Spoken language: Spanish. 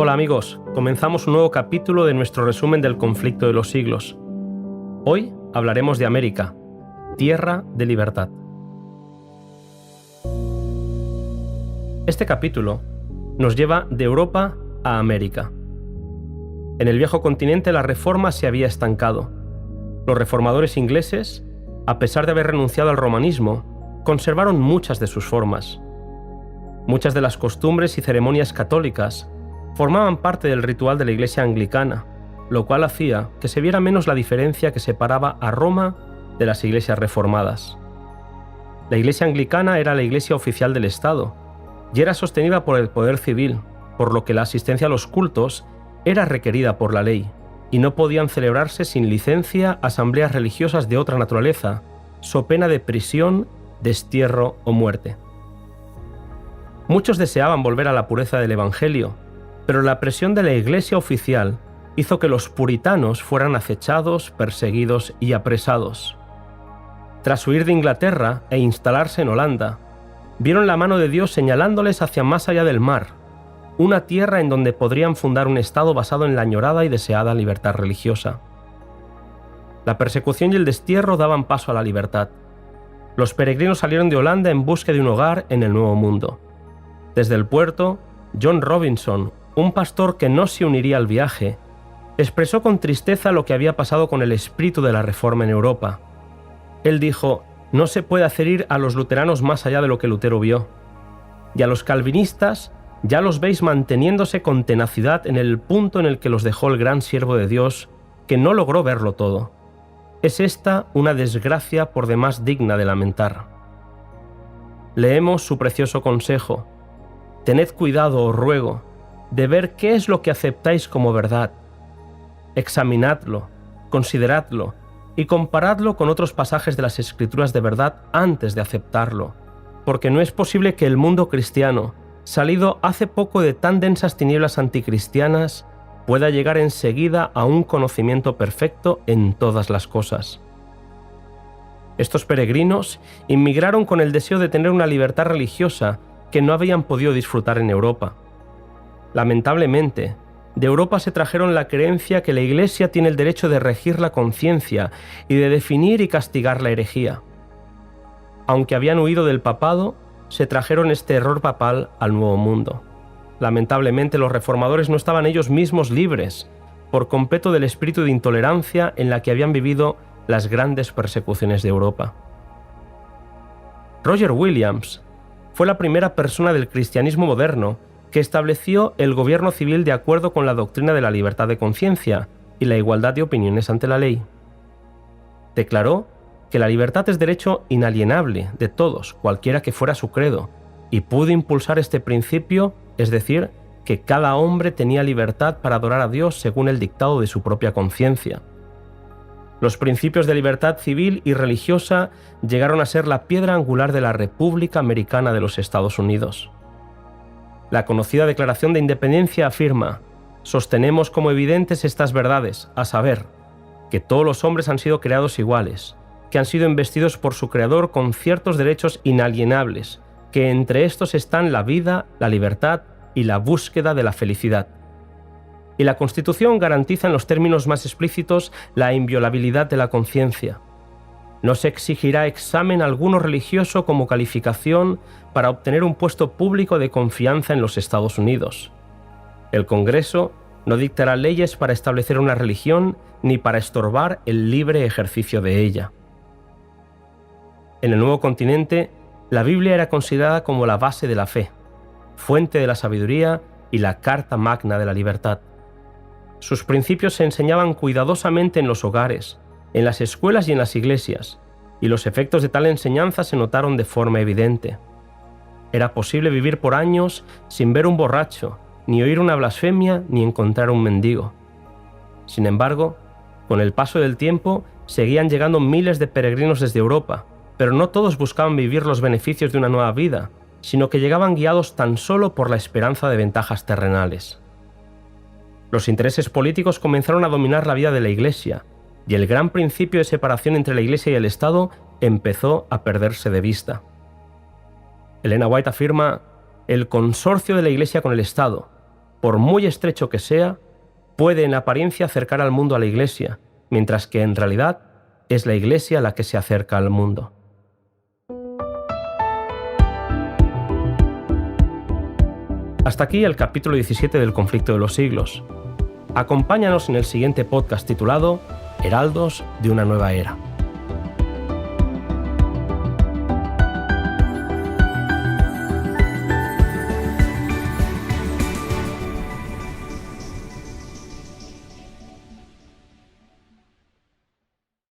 Hola amigos, comenzamos un nuevo capítulo de nuestro resumen del conflicto de los siglos. Hoy hablaremos de América, tierra de libertad. Este capítulo nos lleva de Europa a América. En el viejo continente la reforma se había estancado. Los reformadores ingleses, a pesar de haber renunciado al romanismo, conservaron muchas de sus formas. Muchas de las costumbres y ceremonias católicas formaban parte del ritual de la Iglesia anglicana, lo cual hacía que se viera menos la diferencia que separaba a Roma de las iglesias reformadas. La Iglesia anglicana era la iglesia oficial del Estado y era sostenida por el poder civil, por lo que la asistencia a los cultos era requerida por la ley y no podían celebrarse sin licencia asambleas religiosas de otra naturaleza, so pena de prisión, destierro o muerte. Muchos deseaban volver a la pureza del Evangelio, pero la presión de la Iglesia oficial hizo que los puritanos fueran acechados, perseguidos y apresados. Tras huir de Inglaterra e instalarse en Holanda, vieron la mano de Dios señalándoles hacia más allá del mar, una tierra en donde podrían fundar un estado basado en la añorada y deseada libertad religiosa. La persecución y el destierro daban paso a la libertad. Los peregrinos salieron de Holanda en busca de un hogar en el Nuevo Mundo. Desde el puerto, John Robinson, un pastor que no se uniría al viaje, expresó con tristeza lo que había pasado con el espíritu de la Reforma en Europa. Él dijo: «No se puede hacer ir a los luteranos más allá de lo que Lutero vio. Y a los calvinistas ya los veis manteniéndose con tenacidad en el punto en el que los dejó el gran siervo de Dios, que no logró verlo todo. Es esta una desgracia por demás digna de lamentar». Leemos su precioso consejo: «Tened cuidado, os ruego, de ver qué es lo que aceptáis como verdad. Examinadlo, consideradlo y comparadlo con otros pasajes de las Escrituras de verdad antes de aceptarlo, porque no es posible que el mundo cristiano, salido hace poco de tan densas tinieblas anticristianas, pueda llegar enseguida a un conocimiento perfecto en todas las cosas». Estos peregrinos inmigraron con el deseo de tener una libertad religiosa que no habían podido disfrutar en Europa. Lamentablemente, de Europa se trajeron la creencia que la Iglesia tiene el derecho de regir la conciencia y de definir y castigar la herejía. Aunque habían huido del papado, se trajeron este error papal al Nuevo Mundo. Lamentablemente, los reformadores no estaban ellos mismos libres por completo del espíritu de intolerancia en la que habían vivido las grandes persecuciones de Europa. Roger Williams fue la primera persona del cristianismo moderno que estableció el gobierno civil de acuerdo con la doctrina de la libertad de conciencia y la igualdad de opiniones ante la ley. Declaró que la libertad es derecho inalienable de todos, cualquiera que fuera su credo, y pudo impulsar este principio, es decir, que cada hombre tenía libertad para adorar a Dios según el dictado de su propia conciencia. Los principios de libertad civil y religiosa llegaron a ser la piedra angular de la República Americana de los Estados Unidos. La conocida Declaración de Independencia afirma: «Sostenemos como evidentes estas verdades, a saber, que todos los hombres han sido creados iguales, que han sido investidos por su Creador con ciertos derechos inalienables, que entre estos están la vida, la libertad y la búsqueda de la felicidad. Y la Constitución garantiza en los términos más explícitos la inviolabilidad de la conciencia. No se exigirá examen alguno religioso como calificación para obtener un puesto público de confianza en los Estados Unidos. El Congreso no dictará leyes para establecer una religión ni para estorbar el libre ejercicio de ella». En el nuevo continente, la Biblia era considerada como la base de la fe, fuente de la sabiduría y la carta magna de la libertad. Sus principios se enseñaban cuidadosamente en los hogares, en las escuelas y en las iglesias, y los efectos de tal enseñanza se notaron de forma evidente. Era posible vivir por años sin ver un borracho, ni oír una blasfemia, ni encontrar un mendigo. Sin embargo, con el paso del tiempo, seguían llegando miles de peregrinos desde Europa, pero no todos buscaban vivir los beneficios de una nueva vida, sino que llegaban guiados tan solo por la esperanza de ventajas terrenales. Los intereses políticos comenzaron a dominar la vida de la Iglesia, y el gran principio de separación entre la Iglesia y el Estado empezó a perderse de vista. Elena White afirma: «El consorcio de la Iglesia con el Estado, por muy estrecho que sea, puede en apariencia acercar al mundo a la Iglesia, mientras que en realidad es la Iglesia la que se acerca al mundo. Hasta aquí el capítulo 17 del Conflicto de los Siglos. Acompáñanos en el siguiente podcast titulado Heraldos de una nueva era.